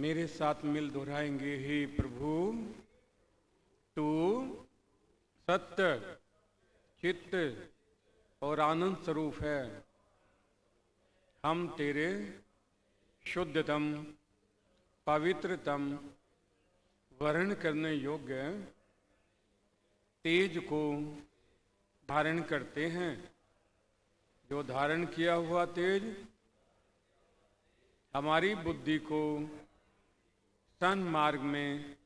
मेरे साथ मिल दोहराएंगे, हे प्रभु तू सत्य, चित्त और आनंद स्वरूप है। हम तेरे शुद्धतम, पवित्रतम, वर्ण करने योग्य तेज को धारण करते हैं। जो धारण किया हुआ तेज हमारी बुद्धि को सन्मार्ग में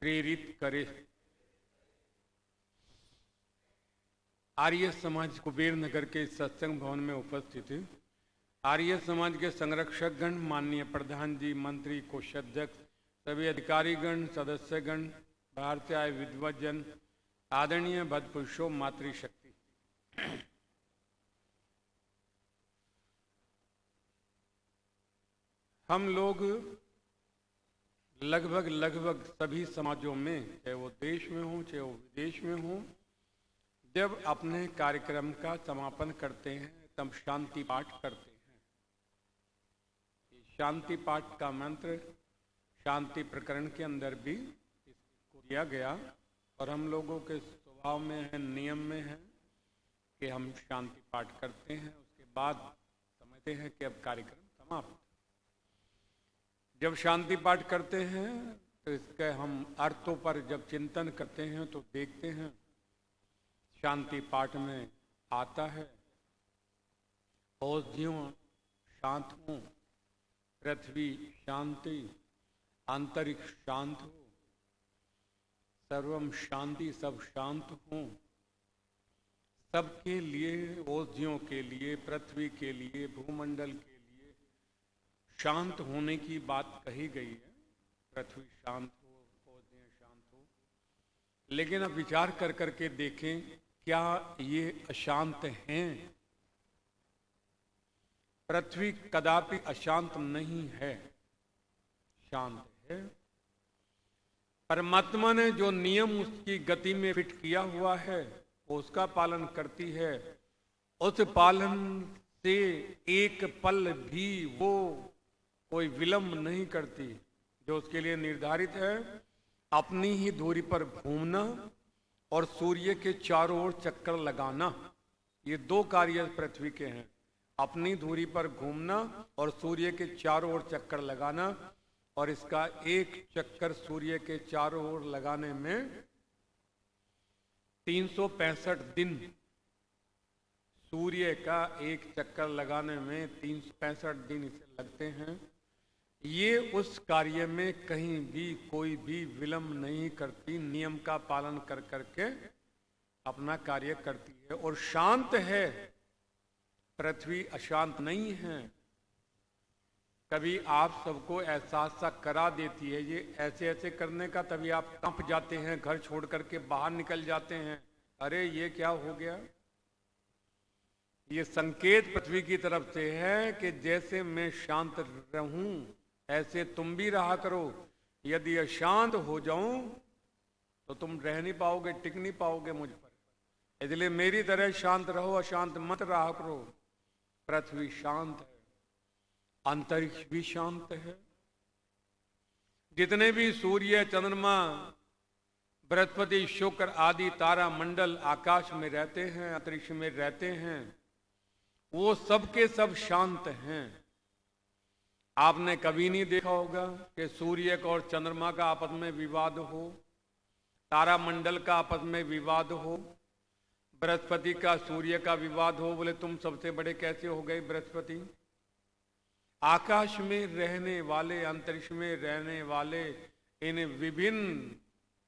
प्रेरित करे। आर्य समाज कुबेर नगर के सत्संग भवन में उपस्थित आर्य समाज के संरक्षक गण, माननीय प्रधान जी, मंत्री, कोषाध्यक्ष, सभी अधिकारीगण, सदस्यगण, बाहर से आए विद्वजन, आदरणीय भद्र पुरुषों, मातृशक्ति, हम लोग लगभग सभी समाजों में, चाहे वो देश में हो चाहे वो विदेश में हो, जब अपने कार्यक्रम का समापन करते हैं तब शांति पाठ करते हैं। शांति पाठ का मंत्र शांति प्रकरण के अंदर भी इसको दिया गया और हम लोगों के स्वभाव में है, नियम में है कि हम शांति पाठ करते हैं। उसके बाद समझते हैं कि अब कार्यक्रम समाप्त। जब शांति पाठ करते हैं तो इसके हम अर्थों पर जब चिंतन करते हैं तो देखते हैं शांति पाठ में आता है औषधियों शांत हो, पृथ्वी शांति, अंतरिक्ष शांत हो, सर्वम शांति, सब शांत हो। सबके लिए, औषधियों के लिए, पृथ्वी के लिए, भूमंडल के लिए शांत होने की बात कही गई है। पृथ्वी शांत हो, औषधियां शांत हो। लेकिन अब विचार कर करके देखें, क्या ये अशांत हैं? पृथ्वी कदापि अशांत नहीं है, शांत है। परमात्मा ने जो नियम उसकी गति में फिट किया हुआ है वो उसका पालन करती है। उस पालन से एक पल भी वो कोई विलंब नहीं करती। जो उसके लिए निर्धारित है, अपनी ही दूरी पर घूमना और सूर्य के चारों ओर चक्कर लगाना, ये दो कार्य पृथ्वी के हैं। अपनी दूरी पर घूमना और सूर्य के चारों ओर चक्कर लगाना। और इसका एक चक्कर सूर्य के चारों ओर लगाने में 365 दिन, सूर्य का एक चक्कर लगाने में 365 दिन इसे लगते हैं। ये उस कार्य में कहीं भी कोई भी विलंब नहीं करती, नियम का पालन कर करके अपना कार्य करती है और शांत है। पृथ्वी अशांत नहीं है। कभी आप सबको एहसास सा करा देती है ये ऐसे ऐसे करने का, तभी आप कंप जाते हैं, घर छोड़ करके बाहर निकल जाते हैं, अरे ये क्या हो गया। ये संकेत पृथ्वी की तरफ से है कि जैसे मैं शांत रहूं ऐसे तुम भी रहा करो। यदि अशांत हो जाऊं तो तुम रह नहीं पाओगे, टिक नहीं पाओगे मुझ पर। इसलिए मेरी तरह शांत रहो, अशांत मत रहा करो। पृथ्वी शांत है, अंतरिक्ष भी शांत है। जितने भी सूर्य, चंद्रमा, बृहस्पति, शुक्र आदि तारा मंडल आकाश में रहते हैं, अंतरिक्ष में रहते हैं, वो सब के सब शांत हैं। आपने कभी नहीं देखा होगा कि सूर्य का और चंद्रमा का आपस में विवाद हो, तारा मंडल का आपस में विवाद हो, बृहस्पति का सूर्य का विवाद हो। बोले तुम सबसे बड़े कैसे हो गए बृहस्पति? आकाश में रहने वाले, अंतरिक्ष में रहने वाले इन विभिन्न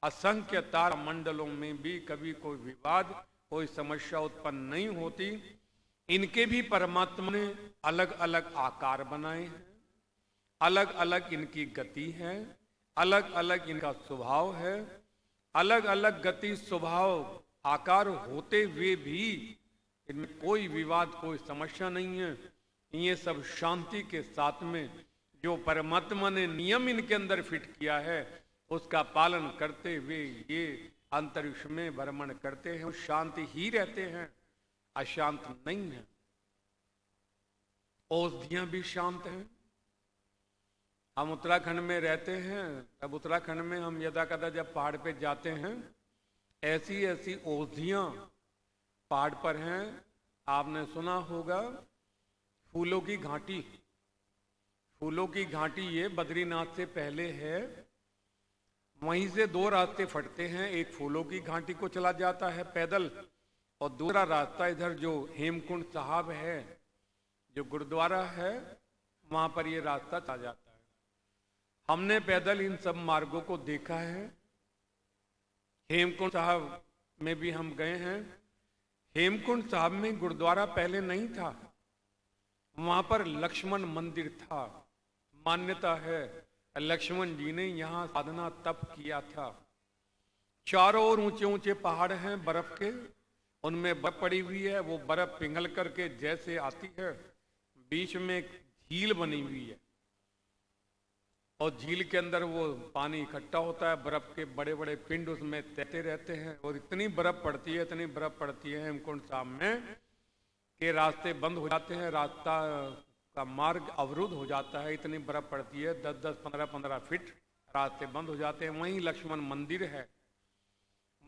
असंख्य तारा मंडलों में भी कभी कोई विवाद, कोई समस्या उत्पन्न नहीं होती। इनके भी परमात्मा ने अलग अलग आकार बनाए हैं, अलग अलग इनकी गति है, अलग अलग इनका स्वभाव है। अलग अलग गति, स्वभाव, आकार होते हुए भी इनमें कोई विवाद, कोई समस्या नहीं है। ये सब शांति के साथ में जो परमात्मा ने नियम इनके अंदर फिट किया है उसका पालन करते हुए ये अंतरिक्ष में भ्रमण करते हैं, शांति ही रहते हैं, अशांत नहीं है। औषधियां भी शांत हैं, हम उत्तराखंड में रहते हैं। अब उत्तराखंड में हम यदा कदा जब पहाड़ पे जाते हैं, ऐसी ऐसी औषधियाँ पहाड़ पर हैं। आपने सुना होगा फूलों की घाटी। फूलों की घाटी ये बद्रीनाथ से पहले है। वहीं से दो रास्ते फटते हैं, एक फूलों की घाटी को चला जाता है पैदल, और दूसरा रास्ता इधर जो हेमकुंड साहब है, जो गुरुद्वारा है, वहां पर ये रास्ता चला जाता है। हमने पैदल इन सब मार्गों को देखा है। हेमकुंड साहब में भी हम गए हैं। हेमकुंड साहब में गुरुद्वारा पहले नहीं था, वहां पर लक्ष्मण मंदिर था। मान्यता है लक्ष्मण जी ने यहाँ साधना तप किया था। चारों ओर ऊंचे ऊंचे पहाड़ हैं बर्फ के, उनमें बर्फ पड़ी हुई है। वो बर्फ पिघल करके जैसे आती है, बीच में एक झील बनी हुई है, और झील के अंदर वो पानी इकट्ठा होता है, बर्फ के बड़े बड़े पिंड उसमें तैरते रहते हैं। और इतनी बर्फ पड़ती है, इतनी बर्फ पड़ती है हेमकुंड साहब में कि रास्ते बंद हो जाते हैं, रास्ता का मार्ग अवरुद्ध हो जाता है। इतनी बर्फ पड़ती है, 10-10, 15-15 फीट रास्ते बंद हो जाते हैं। वहीं लक्ष्मण मंदिर है,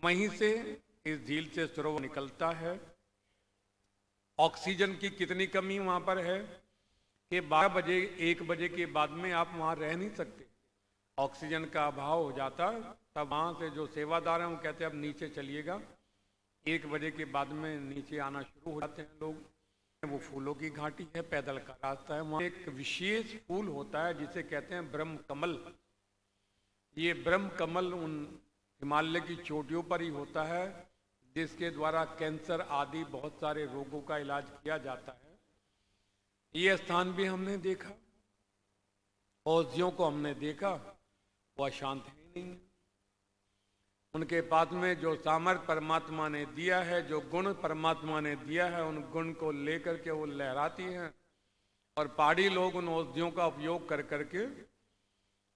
वहीं से इस झील से सरोवर निकलता है। ऑक्सीजन की कितनी कमी वहां पर है कि 12 बजे 1 बजे के बाद में आप वहां रह नहीं सकते, ऑक्सीजन का अभाव हो जाता। तब वहां से जो सेवादार हैं वो कहते हैं अब नीचे चलिएगा। 1 बजे के बाद में नीचे आना शुरू हो जाते हैं लोग। वो फूलों की घाटी है, पैदल का रास्ता है। वहां एक विशेष फूल होता है जिसे कहते हैं ब्रह्म कमल। ये ब्रह्म कमल उन हिमालय की चोटियों पर ही होता है जिसके द्वारा कैंसर आदि बहुत सारे रोगों का इलाज किया जाता है। ये स्थान भी हमने देखा, औषधियों को हमने देखा, वो अशांत है नहीं। उनके पास में जो सामर्थ्य परमात्मा ने दिया है, जो गुण परमात्मा ने दिया है, उन गुण को लेकर के वो लहराती हैं। और पहाड़ी लोग उन औषधियों का उपयोग कर करके,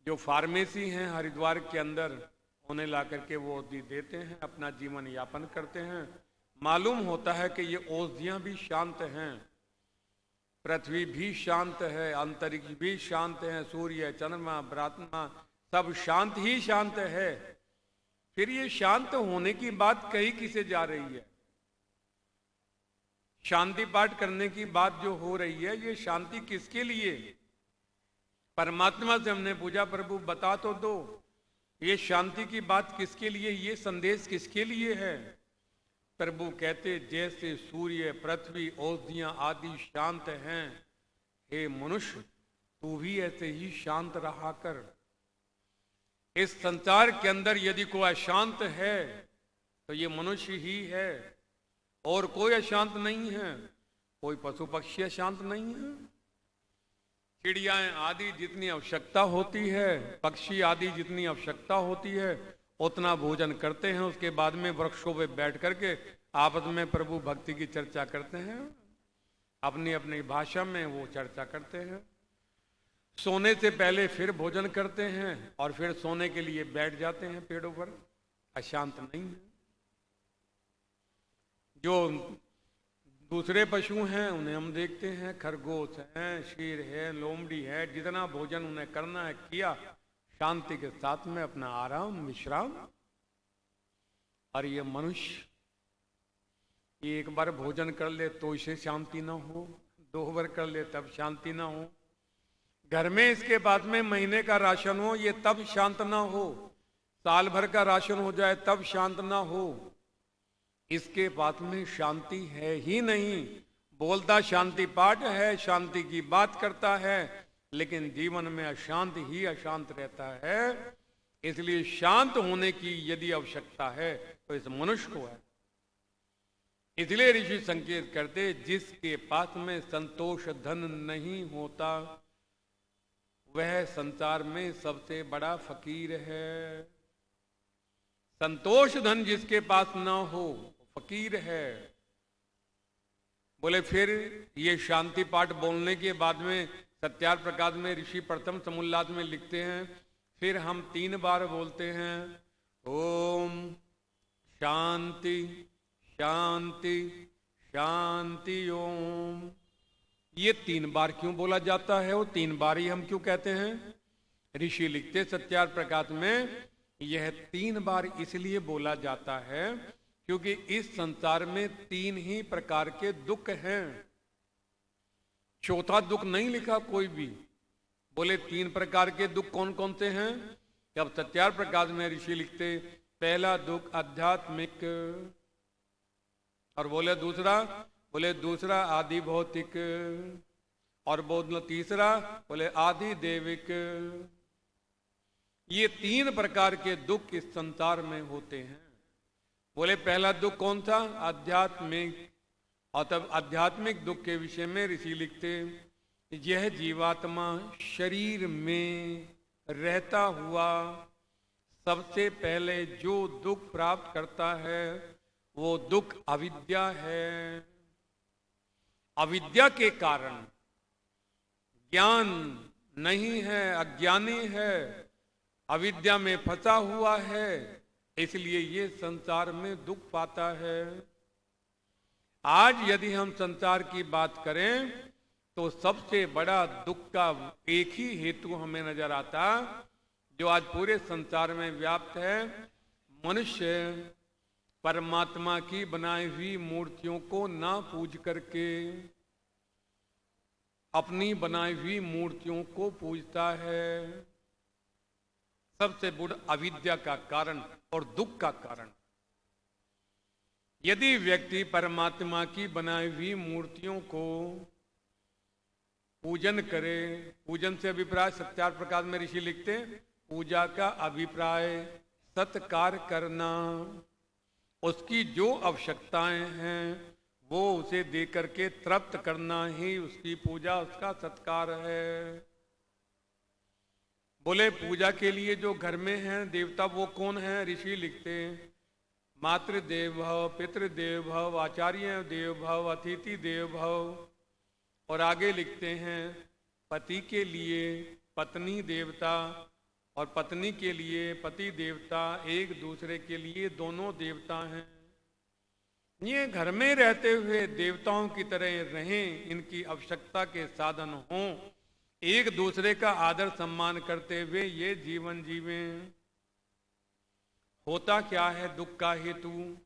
जो फार्मेसी हैं हरिद्वार के अंदर, उन्हें ला करके वो औषधि देते हैं, अपना जीवन यापन करते हैं। मालूम होता है कि ये औषधियाँ भी शांत हैं, पृथ्वी भी शांत है, अंतरिक्ष भी शांत है, सूर्य, चंद्रमा, ब्रह्मा सब शांत ही शांत है। फिर ये शांत होने की बात कही किसे जा रही है? शांति पाठ करने की बात जो हो रही है, ये शांति किसके लिए? परमात्मा से हमने पूछा, प्रभु बता तो दो, ये शांति की बात किसके लिए, ये संदेश किसके लिए है? प्रभु कहते, जैसे सूर्य, पृथ्वी, औषधियां आदि शांत हैं, हे मनुष्य तू भी ऐसे ही शांत रहा कर। इस संसार के अंदर यदि कोई अशांत है तो ये मनुष्य ही है, और कोई अशांत नहीं है। कोई पशु पक्षी अशांत नहीं है। चिड़ियाएं आदि जितनी आवश्यकता होती है, पक्षी आदि जितनी आवश्यकता होती है, उतना भोजन करते हैं। उसके बाद में वृक्षों पे बैठ करके आपस में प्रभु भक्ति की चर्चा करते हैं, अपनी अपनी भाषा में वो चर्चा करते हैं। सोने से पहले फिर भोजन करते हैं और फिर सोने के लिए बैठ जाते हैं पेड़ों पर। अशांत नहीं है। जो दूसरे पशु हैं उन्हें हम देखते हैं, खरगोश हैं, शेर है, लोमड़ी है, जितना भोजन उन्हें करना है किया, शांति के साथ में अपना आराम विश्राम। और ये मनुष्य एक बार भोजन कर ले तो इसे शांति ना हो, 2 बार कर ले तब शांति ना हो, घर में इसके बाद में महीने का राशन हो ये तब शांत ना हो, साल भर का राशन हो जाए तब शांत ना हो। इसके पास में शांति है ही नहीं। बोलता शांति पाठ है, शांति की बात करता है, लेकिन जीवन में अशांत ही अशांत रहता है। इसलिए शांत होने की यदि आवश्यकता है तो इस मनुष्य को है। इसलिए ऋषि संकेत करते, जिसके पास में संतोष धन नहीं होता वह संसार में सबसे बड़ा फकीर है। संतोष धन जिसके पास ना हो फकीर है। बोले फिर ये शांति पाठ बोलने के बाद में सत्यार प्रकाश में ऋषि प्रथम समुल्लास में लिखते हैं, फिर हम 3 बार बोलते हैं, ओम शांति शांति शांति ओम। ये 3 बार क्यों बोला जाता है? वो 3 बार ही हम क्यों कहते हैं? ऋषि लिखते सत्यार प्रकाश में, यह 3 बार इसलिए बोला जाता है क्योंकि इस संसार में 3 ही प्रकार के दुख हैं। चौथा दुख नहीं लिखा कोई भी। बोले 3 प्रकार के दुख कौन कौन से हैं? जब सत्यार प्रकाश में ऋषि लिखते, पहला दुख आध्यात्मिक, और बोले दूसरा आदि भौतिक, और बोले तीसरा बोले आदि देविक। ये 3 प्रकार के दुख इस संसार में होते हैं। बोले पहला दुख कौन सा? आध्यात्मिक। और तब आध्यात्मिक दुख के विषय में ऋषि लिखते, यह जीवात्मा शरीर में रहता हुआ सबसे पहले जो दुख प्राप्त करता है वो दुख अविद्या है। अविद्या के कारण, ज्ञान नहीं है, अज्ञानी है, अविद्या में फंसा हुआ है, इसलिए ये संसार में दुख पाता है। आज यदि हम संसार की बात करें तो सबसे बड़ा दुख का एक ही हेतु हमें नजर आता, जो आज पूरे संसार में व्याप्त है। मनुष्य परमात्मा की बनाई हुई मूर्तियों को ना पूज करके अपनी बनाई हुई मूर्तियों को पूजता है। सबसे बड़ा अविद्या का कारण और दुख का कारण। यदि व्यक्ति परमात्मा की बनाई हुई मूर्तियों को पूजन करे, पूजन से अभिप्राय सत्यार प्रकाश में ऋषि लिखते, पूजा का अभिप्राय सत्कार करना, उसकी जो आवश्यकताएं हैं वो उसे दे करके तृप्त करना ही उसकी पूजा, उसका सत्कार है। बोले पूजा के लिए जो घर में हैं देवता वो कौन है? ऋषि लिखते, मातृदेव भव, पितृदेव भव, आचार्य देव भव, अतिथि देव भव। और आगे लिखते हैं, पति के लिए पत्नी देवता और पत्नी के लिए पति देवता, एक दूसरे के लिए दोनों देवता हैं। ये घर में रहते हुए देवताओं की तरह रहें, इनकी आवश्यकता के साधन हों, एक दूसरे का आदर सम्मान करते हुए ये जीवन जीवें। होता क्या है दुख का हेतु?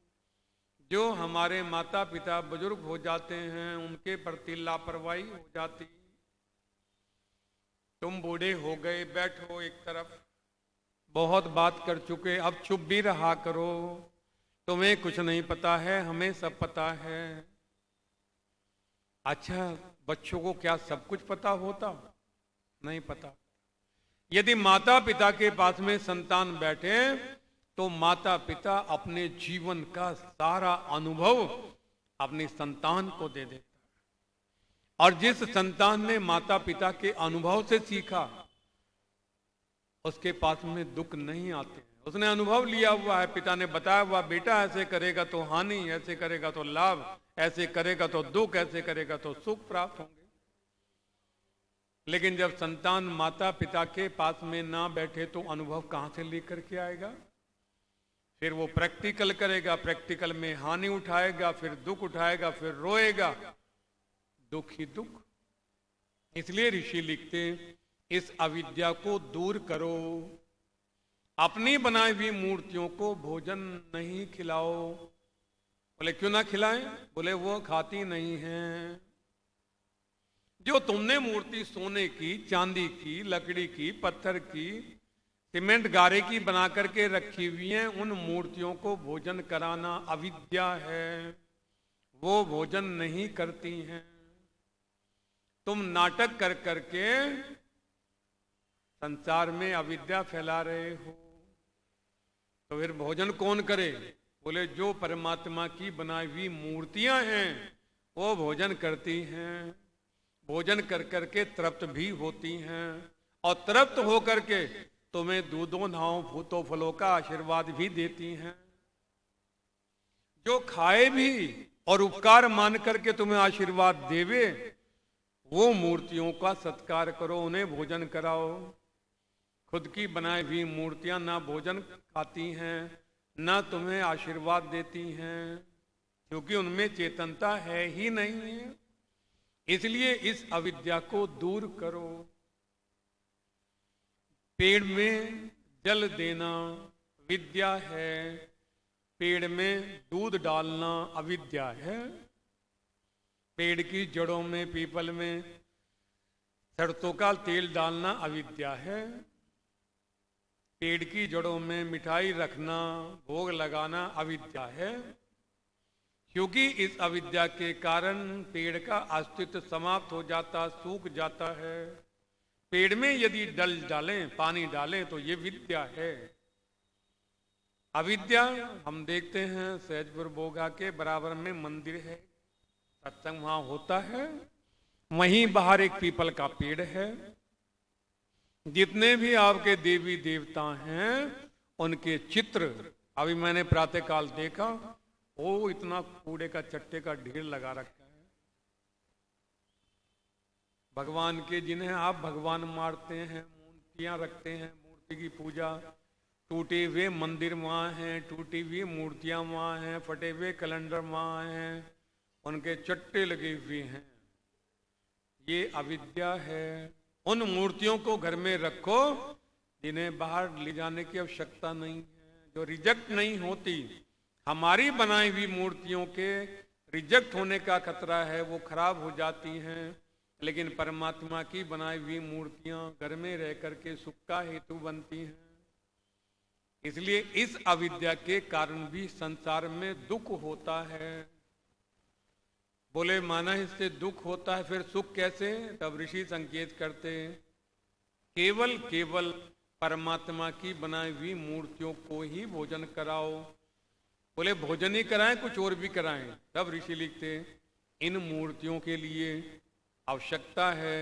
जो हमारे माता पिता बुजुर्ग हो जाते हैं उनके प्रति लापरवाही हो जाती। तुम बूढ़े हो गए, बैठो एक तरफ, बहुत बात कर चुके, अब चुप भी रहा करो, तुम्हें कुछ नहीं पता है, हमें सब पता है। अच्छा, बच्चों को क्या सब कुछ पता होता? नहीं पता। यदि माता पिता के पास में संतान बैठे तो माता पिता अपने जीवन का सारा अनुभव अपनी संतान को दे देता है। और जिस संतान ने माता पिता के अनुभव से सीखा उसके पास में दुख नहीं आते। उसने अनुभव लिया हुआ है, पिता ने बताया हुआ, बेटा ऐसे करेगा तो हानि, ऐसे करेगा तो लाभ, ऐसे करेगा तो दुख, ऐसे करेगा तो सुख प्राप्त होंगे। लेकिन जब संतान माता पिता के पास में ना बैठे तो अनुभव कहां से लेकर के आएगा? फिर वो प्रैक्टिकल करेगा, प्रैक्टिकल में हानि उठाएगा, फिर दुख उठाएगा, फिर रोएगा, दुख ही दुख। इसलिए ऋषि लिखते, इस अविद्या को दूर करो, अपनी बनाई हुई मूर्तियों को भोजन नहीं खिलाओ। बोले क्यों ना खिलाएं? बोले वो खाती नहीं है। जो तुमने मूर्ति सोने की, चांदी की, लकड़ी की, पत्थर की, सीमेंट गारे की बना करके रखी हुई हैं, उन मूर्तियों को भोजन कराना अविद्या है। वो भोजन नहीं करती हैं। तुम नाटक कर करके संसार में अविद्या फैला रहे हो, तो फिर भोजन कौन करे? बोले जो परमात्मा की बनाई हुई मूर्तियां हैं वो भोजन करती हैं, भोजन कर करके तृप्त भी होती हैं, और तृप्त होकर के तुम्हें दूधों नावों फूतों फलों का आशीर्वाद भी देती हैं। जो खाए भी और उपकार मान करके तुम्हें आशीर्वाद देवे, वो मूर्तियों का सत्कार करो, उन्हें भोजन कराओ। खुद की बनाई हुई मूर्तियां ना भोजन खाती हैं, ना तुम्हें आशीर्वाद देती हैं, क्योंकि उनमें चेतनता है ही नहीं है। इसलिए इस अविद्या को दूर करो। पेड़ में जल देना विद्या है, पेड़ में दूध डालना अविद्या है, पेड़ की जड़ों में पीपल में सरसों का तेल डालना अविद्या है, पेड़ की जड़ों में मिठाई रखना भोग लगाना अविद्या है, क्योंकि इस अविद्या के कारण पेड़ का अस्तित्व समाप्त हो जाता, सूख जाता है। पेड़ में यदि डल डालें, पानी डालें तो ये विद्या है। अविद्या हम देखते हैं सहजपुर बोगा के बराबर में मंदिर है, सत्संग वहां होता है, वहीं बाहर एक पीपल का पेड़ है। जितने भी आपके देवी देवता हैं उनके चित्र अभी मैंने प्रातःकाल देखा, वो इतना कूड़े का चट्टे का ढेर लगा रखा है। भगवान के जिन्हें आप भगवान मारते हैं, मूर्तियां रखते हैं, मूर्ति की पूजा, टूटे हुए मंदिर वहां हैं, टूटी हुई मूर्तियां वहां हैं, फटे हुए कैलेंडर वहां हैं, उनके चट्टे लगे हुए हैं। ये अविद्या है। उन मूर्तियों को घर में रखो जिन्हें बाहर ले जाने की आवश्यकता नहीं है, जो रिजेक्ट नहीं होती। हमारी बनाई हुई मूर्तियों के रिजेक्ट होने का खतरा है, वो खराब हो जाती हैं, लेकिन परमात्मा की बनाई हुई मूर्तियां घर में रह करके सुख का हेतु बनती हैं। इसलिए इस अविद्या के कारण भी संसार में दुख होता है। बोले माना इससे दुख होता है, फिर सुख कैसे? तब ऋषि संकेत करते केवल केवल परमात्मा की बनाई हुई मूर्तियों को ही भोजन कराओ। बोले भोजन ही कराएं, कुछ और भी कराएं? तब ऋषि लिखते इन मूर्तियों के लिए आवश्यकता है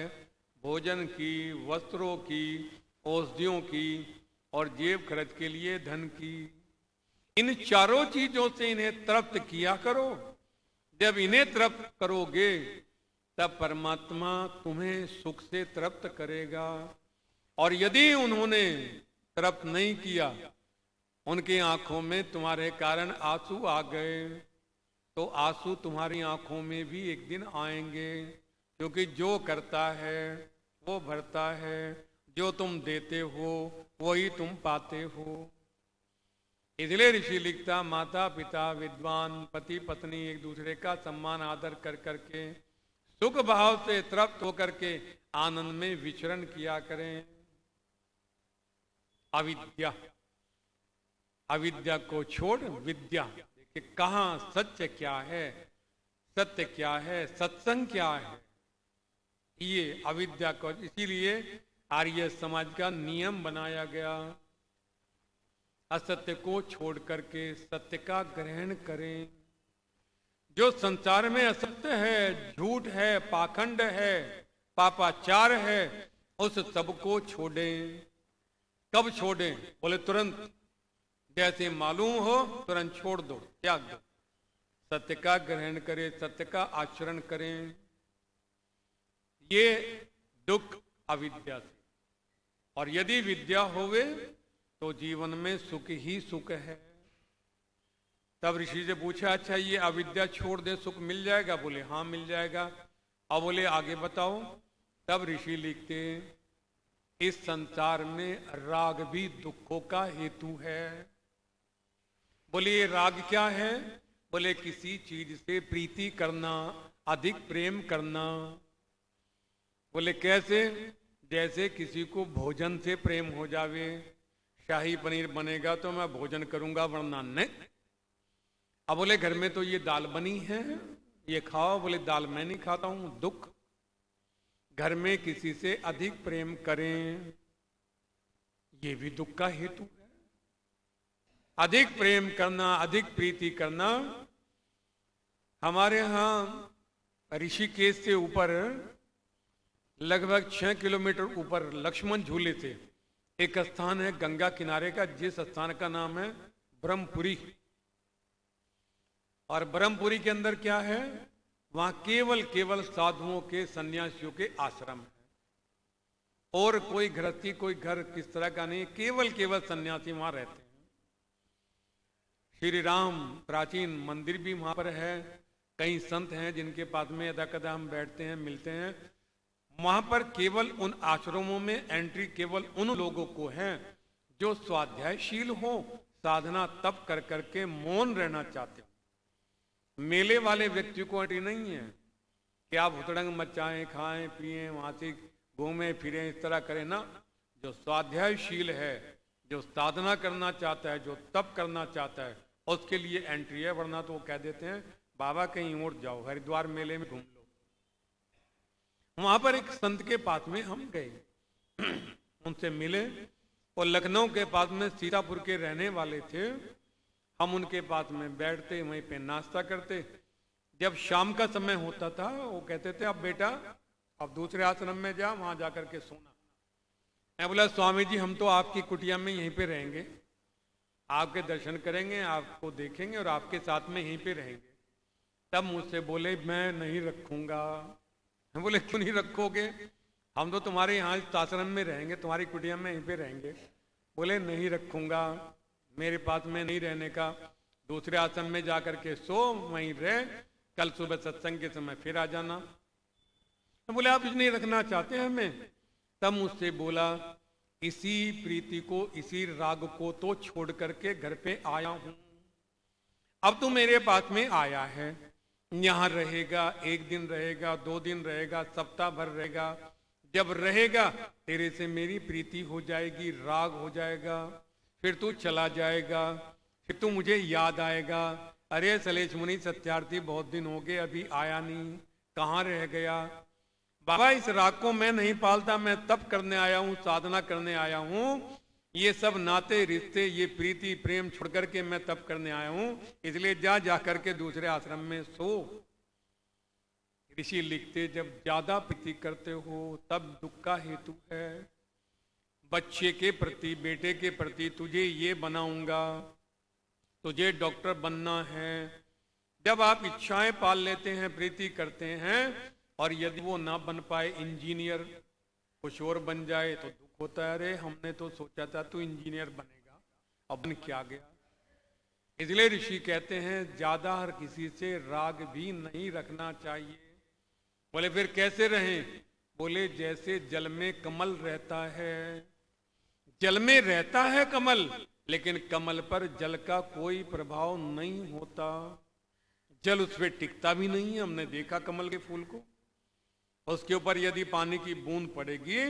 भोजन की, वस्त्रों की, औषधियों की और जेब खर्च के लिए धन की। इन चारों चीजों से इन्हें तृप्त किया करो। जब इन्हें तृप्त करोगे तब परमात्मा तुम्हें सुख से तृप्त करेगा। और यदि उन्होंने तृप्त नहीं किया, उनकी आंखों में तुम्हारे कारण आंसू आ गए, तो आंसू तुम्हारी आंखों में भी एक दिन आएंगे, क्योंकि जो करता है वो भरता है, जो तुम देते हो वही तुम पाते हो। इसलिए ऋषि लिखता माता पिता विद्वान पति पत्नी एक दूसरे का सम्मान आदर कर करके सुख भाव से तृप्त होकर के आनंद में विचरण किया करें। अविद्या, अविद्या को छोड़ विद्या। देखिए कहां सत्य क्या है, सत्य क्या है, सत्संग क्या है, ये अविद्या को। इसीलिए आर्य समाज का नियम बनाया गया, असत्य को छोड़ करके सत्य का ग्रहण करें। जो संसार में असत्य है, झूठ है, पाखंड है, पापाचार है, उस सब को छोड़ें। कब छोड़ें? बोले तुरंत, जैसे मालूम हो तुरंत छोड़ दो, त्याग दो। सत्य का ग्रहण करें, सत्य का आचरण करें। ये दुख अविद्या से। और यदि विद्या होवे तो जीवन में सुख ही सुख है। तब ऋषि से पूछा अच्छा ये अविद्या छोड़ दे सुख मिल जाएगा? बोले हाँ मिल जाएगा। अब बोले आगे बताओ। तब ऋषि लिखते इस संसार में राग भी दुखों का हेतु है। बोले ये राग क्या है? बोले किसी चीज से प्रीति करना, अधिक प्रेम करना। बोले कैसे? जैसे किसी को भोजन से प्रेम हो जावे, शाही पनीर बनेगा तो मैं भोजन करूंगा वरना नहीं। अब बोले घर में तो ये दाल बनी है, ये खाओ। बोले दाल मैं नहीं खाता हूं। दुख। घर में किसी से अधिक प्रेम करें, ये भी दुख का हेतु है। अधिक प्रेम करना, अधिक प्रीति करना। हमारे यहां ऋषिकेश से ऊपर लगभग 6 किलोमीटर ऊपर लक्ष्मण झूले थे। एक स्थान है गंगा किनारे का, जिस स्थान का नाम है ब्रह्मपुरी। और ब्रह्मपुरी के अंदर क्या है? वहां केवल केवल साधुओं के, सन्यासियों के आश्रम है, और कोई गृहस्थी, कोई घर किस तरह का नहीं, केवल केवल सन्यासी वहां रहते हैं। श्री राम प्राचीन मंदिर भी वहां पर है। कई संत हैं जिनके पास में यदा कदा हम बैठते हैं, मिलते हैं। वहां पर केवल उन आश्रमों में एंट्री केवल उन लोगों को है जो स्वाध्यायशील हो, साधना तप कर करके मौन रहना चाहते हो। मेले वाले व्यक्ति को एंट्री नहीं है कि आप हुतड़ंग मचाएं, खाएं पिएं, वहां से घूमें फिरें, इस तरह करें ना। जो स्वाध्यायशील है, जो साधना करना चाहता है, जो तप करना चाहता है, उसके लिए एंट्री है। वरना तो वो कह देते हैं बाबा कहीं और जाओ, हरिद्वार मेले में घूम लो। वहां पर एक संत के पास में हम गए, उनसे मिले, और लखनऊ के पास में सीतापुर के रहने वाले थे। हम उनके पास में बैठते, वहीं पे नाश्ता करते। जब शाम का समय होता था वो कहते थे अब बेटा अब दूसरे आश्रम में जा, वहां जाकर के सोना। मैं बोला स्वामी जी हम तो आपकी कुटिया में यहीं पे रहेंगे, आपके दर्शन करेंगे, आपको देखेंगे और आपके साथ में यहीं पे रहेंगे। तब मुझसे बोले मैं नहीं रखूंगा। मैं बोले क्यों नहीं रखोगे? हम तो तुम्हारे यहाँ इस आश्रम में रहेंगे, तुम्हारी कुटिया में यहीं पे रहेंगे। बोले नहीं रखूंगा, मेरे पास में नहीं रहने का, दूसरे आश्रम में जाकर के सो, वहीं रह, कल सुबह सत्संग के समय फिर आ जाना। बोले आप इसलिए रखना चाहते हैं हमें? तब मुझसे बोला इसी प्रीति को, इसी राग को तो छोड़ करके घर पे आया हूं। अब तो मेरे पास में आया है, यहां रहेगा, एक दिन रहेगा, 2 दिन रहेगा, सप्ताह भर रहेगा। जब रहेगा तेरे से मेरी प्रीति हो जाएगी, राग हो जाएगा, फिर तू चला जाएगा, फिर तू मुझे याद आएगा, अरे सलेश मुनि सत्यार्थी बहुत दिन हो गए अभी आया नहीं, कहाँ रह गया। बाबा इस राग को मैं नहीं पालता, मैं तप करने आया हूं, साधना करने आया हूं। ये सब नाते रिश्ते, ये प्रीति प्रेम छोड़ करके मैं तप करने आया हूं, इसलिए जा जा करके दूसरे आश्रम में सो। ऋषि लिखते जब ज्यादा प्रीति करते हो तब दुख का हेतु है। बच्चे के प्रति, बेटे के प्रति तुझे ये बनाऊंगा, तुझे डॉक्टर बनना है। जब आप इच्छाएं पाल लेते हैं, प्रीति करते हैं, और यदि वो ना बन पाए, इंजीनियर कुछ और बन जाए तो दुख होता है, अरे हमने तो सोचा था तू इंजीनियर बनेगा, अब बन क्या गया। इसलिए ऋषि कहते हैं ज्यादा हर किसी से राग भी नहीं रखना चाहिए। बोले फिर कैसे रहें? बोले जैसे जल में कमल रहता है, जल में रहता है कमल, लेकिन कमल पर जल का कोई प्रभाव नहीं होता, जल उस पर टिकता भी नहीं है। हमने देखा कमल के फूल को, उसके ऊपर यदि पानी की बूंद पड़ेगी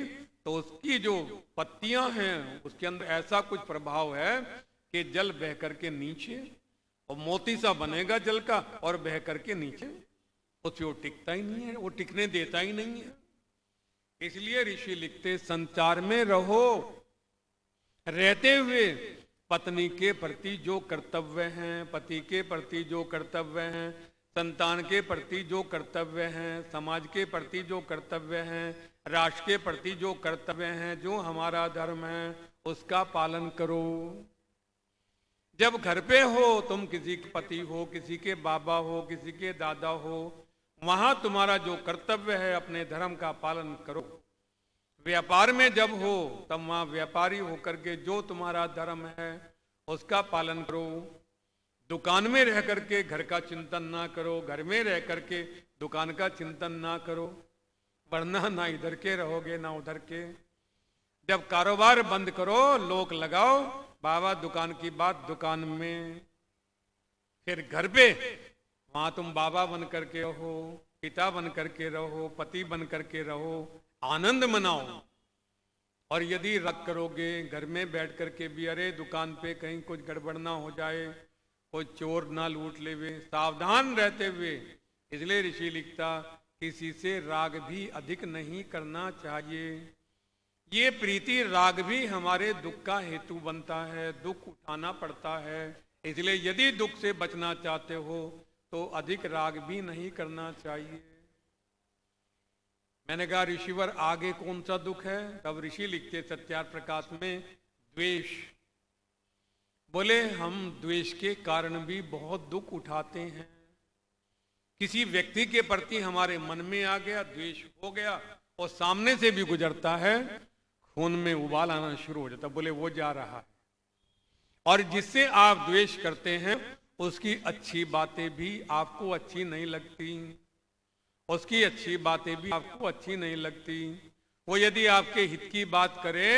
तो उसकी जो पत्तियां हैं उसके अंदर ऐसा कुछ प्रभाव है कि जल बह करके नीचे, और मोती सा बनेगा जल का, और बह करके नीचे, उससे वो टिकता ही नहीं है, वो टिकने देता ही नहीं है। इसलिए ऋषि लिखते संसार में रहो, रहते हुए पत्नी के प्रति जो कर्तव्य हैं, पति के प्रति जो कर्तव्य हैं, संतान के प्रति जो कर्तव्य हैं, समाज के प्रति जो कर्तव्य हैं, राष्ट्र के प्रति जो कर्तव्य हैं, जो हमारा धर्म है उसका पालन करो। जब घर पे हो, तुम किसी के पति हो, किसी के बाबा हो, किसी के दादा हो, वहां तुम्हारा जो कर्तव्य है अपने धर्म का पालन करो। व्यापार में जब हो तब वहां व्यापारी होकर के जो तुम्हारा धर्म है उसका पालन करो। दुकान में रह करके घर का चिंतन ना करो, घर में रह करके दुकान का चिंतन ना करो, वरना ना इधर के रहोगे ना उधर के। जब कारोबार बंद करो, लोग लगाओ, बाबा दुकान की बात दुकान में, फिर घर पे वहां तुम बाबा बन करके रहो, पिता बन करके रहो, पति बन करके रहो, आनंद मनाओ। और यदि रख करोगे घर में बैठ करके भी, अरे दुकान पे कहीं कुछ गड़बड़ ना हो जाए, कोई चोर ना लूट लेवे, सावधान रहते हुए। इसलिए ऋषि लिखता किसी से राग भी अधिक नहीं करना चाहिए। ये प्रीति राग भी हमारे दुख का हेतु बनता है, दुख उठाना पड़ता है। इसलिए यदि दुख से बचना चाहते हो तो अधिक राग भी नहीं करना चाहिए। मैंने कहा ऋषिवर आगे कौन सा दुख है? तब ऋषि लिखते सत्यार्थ प्रकाश में द्वेष। बोले हम द्वेष के कारण भी बहुत दुख उठाते हैं। किसी व्यक्ति के प्रति हमारे मन में आ गया, द्वेष हो गया, और सामने से भी गुजरता है, खून में उबाल आना शुरू हो जाता, बोले वो जा रहा है। और जिससे आप द्वेष करते हैं उसकी अच्छी बातें भी आपको अच्छी नहीं लगती, उसकी अच्छी बातें भी आपको अच्छी नहीं लगती। वो यदि आपके हित की बात करे,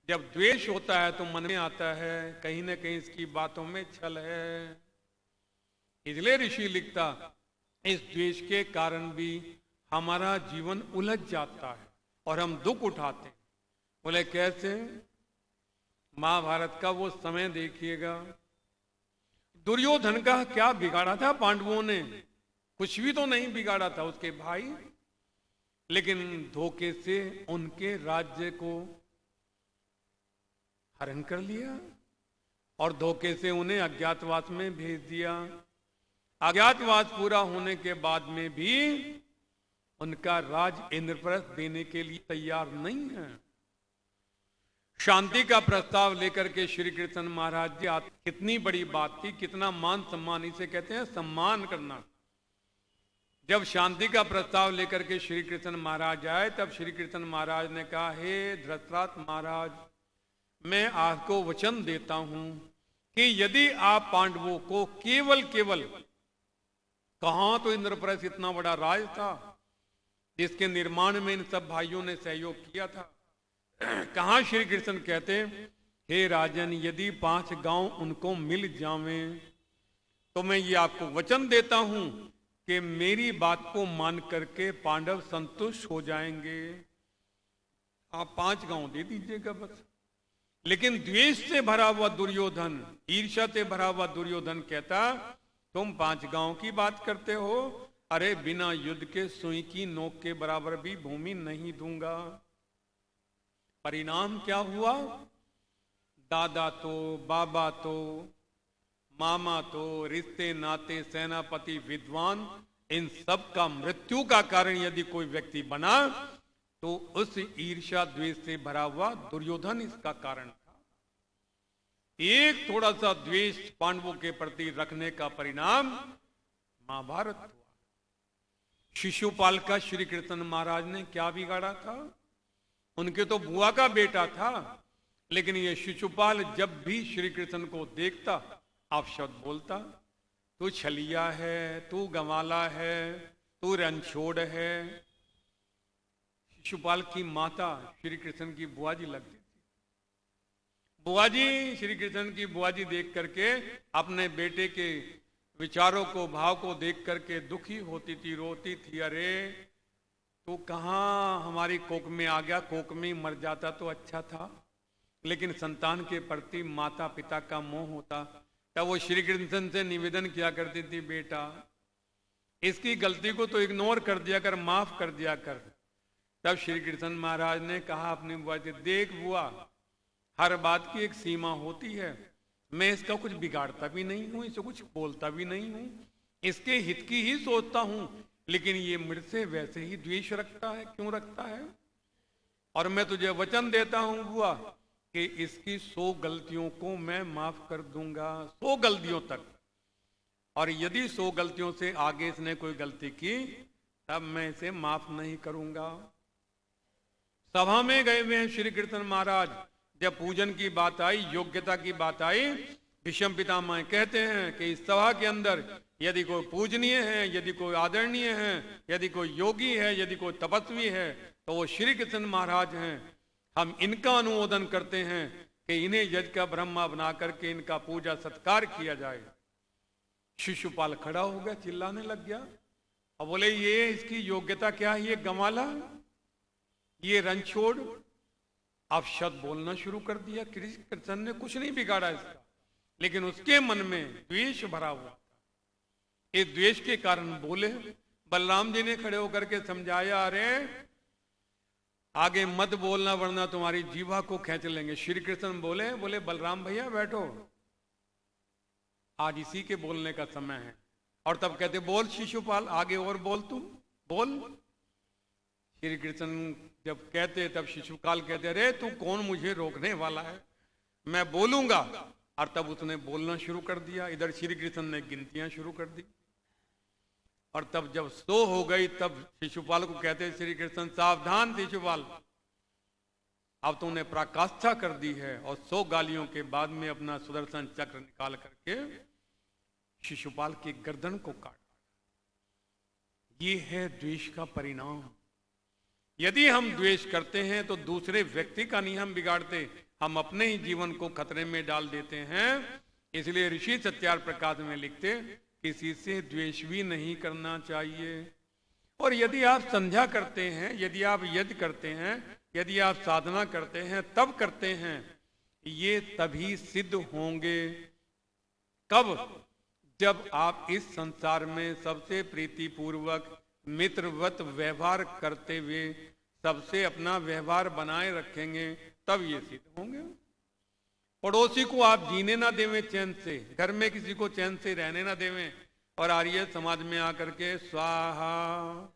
जब द्वेष होता है तो मन में आता है कहीं ना कहीं इसकी बातों में छल है। इसलिए ऋषि लिखता, इस द्वेष के कारण भी हमारा जीवन उलझ जाता है और हम दुख उठाते हैं। बोले कैसे? महाभारत का वो समय देखिएगा, दुर्योधन का क्या बिगाड़ा था पांडवों ने? कुछ भी तो नहीं बिगाड़ा था उसके भाई, लेकिन धोखे से उनके राज्य को हरण कर लिया और धोखे से उन्हें अज्ञातवास में भेज दिया। अज्ञातवास पूरा होने के बाद में भी उनका राज इंद्रप्रस्थ देने के लिए तैयार नहीं है। शांति का प्रस्ताव लेकर के श्री कृष्ण महाराज जी, कितनी बड़ी बात थी, कितना मान सम्मान, इसे कहते हैं सम्मान करना। जब शांति का प्रस्ताव लेकर के श्री कृष्ण महाराज आए, तब श्री कृष्ण महाराज ने कहा, हे धृतराष्ट्र महाराज, मैं आपको वचन देता हूं कि यदि आप पांडवों को केवल कहां तो इंद्रप्रस्थ इतना बड़ा राज था जिसके निर्माण में इन सब भाइयों ने सहयोग किया था, कहां श्री कृष्ण कहते, हे राजन, यदि 5 गांव उनको मिल जावें तो मैं ये आपको वचन देता हूं कि मेरी बात को मान करके पांडव संतुष्ट हो जाएंगे। आप 5 गांव दे दीजिएगा बस। लेकिन द्वेष से भरा हुआ दुर्योधन, ईर्ष्या से भरा हुआ दुर्योधन कहता, तुम 5 गांव की बात करते हो? अरे बिना युद्ध के सुई की नोक के बराबर भी भूमि नहीं दूंगा। परिणाम क्या हुआ? दादा तो, बाबा तो, मामा तो, रिश्ते नाते, सेनापति, विद्वान, इन सब का मृत्यु का कारण यदि कोई व्यक्ति बना तो उस ईर्ष्या द्वेष से भरा हुआ दुर्योधन इसका कारण था। एक थोड़ा सा द्वेष पांडवों के प्रति रखने का परिणाम महाभारत हुआ। शिशुपाल का श्री कृष्ण महाराज ने क्या बिगाड़ा था? उनके तो बुआ का बेटा था, लेकिन ये शिशुपाल जब भी श्री कृष्ण को देखता अपशब्द बोलता, तू छलिया है, तू गंवाला है, तू रणछोड़ है। शिशुपाल की माता श्री कृष्ण की बुआ जी लगती थी। बुआ जी, श्री कृष्ण की बुआ जी देख करके अपने बेटे के विचारों को, भाव को देख करके दुखी होती थी, रोती थी, अरे तू कहाँ हमारी कोख में आ गया, कोख में मर जाता तो अच्छा था। लेकिन संतान के प्रति माता पिता का मोह होता। तब वो श्री कृष्ण से निवेदन किया करती थी, बेटा इसकी गलती को तो इग्नोर कर दिया कर, माफ कर दिया कर। तब श्री कृष्ण महाराज ने कहा अपनी बुआ से, देख बुआ, हर बात की एक सीमा होती है, मैं इसका कुछ बिगाड़ता भी नहीं हूं, इसे कुछ बोलता भी नहीं हूं, इसके हित की ही सोचता हूं, लेकिन ये मुझसे वैसे ही द्वेष रखता है। क्यों रखता है? और मैं तुझे वचन देता हूं बुआ कि इसकी 100 गलतियों को मैं माफ कर दूंगा, 100 गलतियों तक। और यदि 100 गलतियों से आगे इसने कोई गलती की तब मैं इसे माफ नहीं करूंगा। सभा में गए हुए हैं श्री कृष्ण महाराज, जब पूजन की बात आई, योग्यता की बात आई, भीष्म पितामह कहते हैं कि इस सभा के अंदर यदि कोई पूजनीय है, यदि कोई आदरणीय है, यदि कोई योगी है, यदि कोई तपस्वी है, तो वो श्री कृष्ण महाराज हैं। हम इनका अनुमोदन करते हैं कि इन्हें यज्ञ का ब्रह्मा बना करके इनका पूजा सत्कार किया जाए। शिशुपाल खड़ा हो गया, चिल्लाने लग गया और बोले, ये इसकी योग्यता क्या है? ये गंवाला, ये रणछोड़। अब शब्द बोलना शुरू कर दिया। कृष्ण ने कुछ नहीं बिगाड़ा इसका, लेकिन उसके मन में द्वेष भरा हुआ था। इस द्वेष के कारण बोले। बलराम जी ने खड़े होकर के समझाया, अरे आगे मत बोलना वरना तुम्हारी जीवा को खींच लेंगे। श्री कृष्ण बोले बलराम भैया बैठो, आज इसी के बोलने का समय है। और तब कहते, बोल शिशुपाल, आगे और बोल, तुम बोल। श्री कृष्ण जब कहते तब शिशुपाल कहते, अरे तू कौन मुझे रोकने वाला है, मैं बोलूंगा। और तब उसने बोलना शुरू कर दिया। इधर श्री कृष्ण ने गिनतियां शुरू कर दी। और तब जब 100 हो गई तब शिशुपाल को कहते, श्री कृष्ण सावधान शिशुपाल, अब तुमने पराकाष्ठा कर दी है। और 100 गालियों के बाद में अपना सुदर्शन चक्र निकाल करके शिशुपाल की गर्दन को काटा। ये है द्वेष का परिणाम। यदि हम द्वेष करते हैं तो दूसरे व्यक्ति का नहीं हम बिगाड़ते, हम अपने ही जीवन को खतरे में डाल देते हैं। इसलिए ऋषि सत्यार प्रकाश में लिखते, किसी से द्वेष भी नहीं करना चाहिए। और यदि आप संध्या करते हैं, यदि आप यज्ञ करते हैं, यदि आप साधना करते हैं, तब करते हैं, ये तभी सिद्ध होंगे कब? जब आप इस संसार में सबसे प्रीतिपूर्वक मित्रवत व्यवहार करते हुए सबसे अपना व्यवहार बनाए रखेंगे, तब ये सिद्ध होंगे। पड़ोसी को आप जीने ना देवें चैन से, घर में किसी को चैन से रहने ना देवें, और आर्य समाज में आकर के स्वाहा,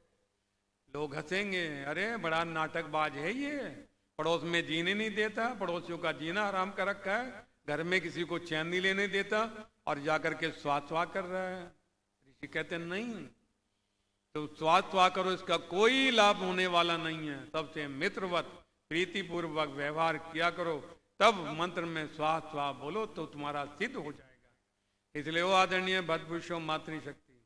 लोग हंसेंगे, अरे बड़ा नाटकबाज है ये, पड़ोस में जीने नहीं देता, पड़ोसियों का जीना हराम कर रखा है, घर में किसी को चैन नहीं लेने देता और जाकर के स्वास्थ्य कर रहा है। ऋषि कहते नहीं, तो स्वास्थ्य करो, इसका कोई लाभ होने वाला नहीं है। सबसे मित्रवत प्रीतिपूर्वक व्यवहार किया करो, तब मंत्र में स्वास्थ्य बोलो तो तुम्हारा सिद्ध हो जाएगा। इसलिए वो आदरणीय भद्रपुरुषों मातृशक्ति,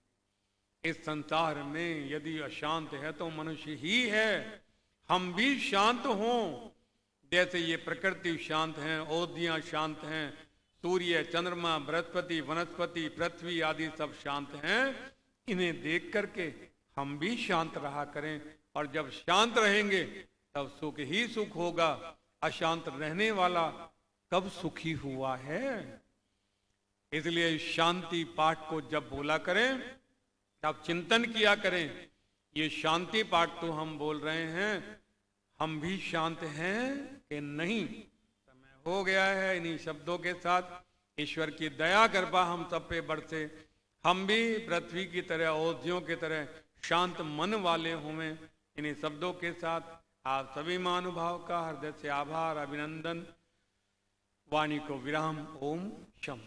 इस संसार में यदि अशांत है तो मनुष्य ही है। हम भी शांत हों, जैसे ये प्रकृति शांत है, औषधियां शांत हैं, सूर्य, चंद्रमा, बृहस्पति, वनस्पति, पृथ्वी आदि सब शांत हैं। इन्हें देख करके हम भी शांत रहा करें, और जब शांत रहेंगे तब सुख ही सुख होगा। अशांत रहने वाला कब सुखी हुआ है? इसलिए शांति पाठ को जब बोला करें तब चिंतन किया करें, ये शांति पाठ तो हम बोल रहे हैं, हम भी शांत हैं कि नहीं? समय हो गया है इन्हीं शब्दों के साथ ईश्वर की दया कृपा हम सब पे बरसे, हम भी पृथ्वी की तरह, औषधियों की तरह शांत मन वाले हों। इन्हीं शब्दों के साथ आप सभी महानुभाव का हृदय से आभार, अभिनंदन। वाणी को विराम। ओम शम।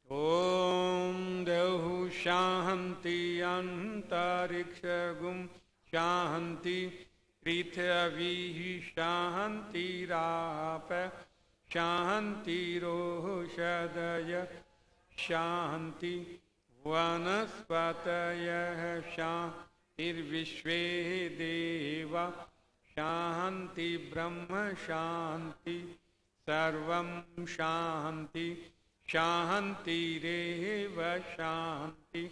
ओम देहु शांति अंतरिक्ष गुम शांति पृथ्वी शांति राप शांति रोषदय शांति वनस्पतय शांतिर्विश्वे देवा शांति ब्रह्म शांति सर्वं शांति शांतिरेव शांति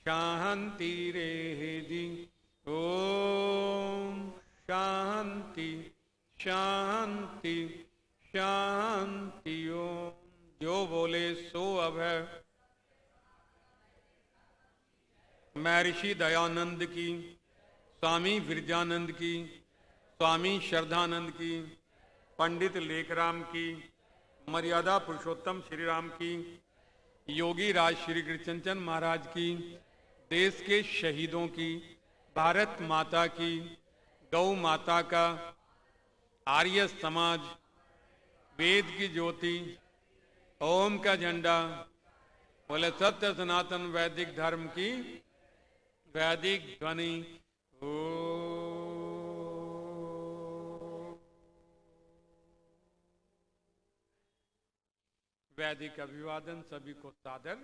शांतिरेधि। ओम शांति शांति शांति। ओम। जो बोले सो अब है। महर्षि दयानंद की, स्वामी विरजानंद की, स्वामी श्रद्धानंद की, पंडित लेखराम की, मर्यादा पुरुषोत्तम श्री राम की, योगी राज श्री कृष्णचंद महाराज की, देश के शहीदों की, भारत माता की, गौ माता का, आर्य समाज, वेद की ज्योति, ओम का झंडा, बोले सत्य सनातन वैदिक धर्म की वैदिक ध्वनि। वैदिक अभिवादन सभी को सादर।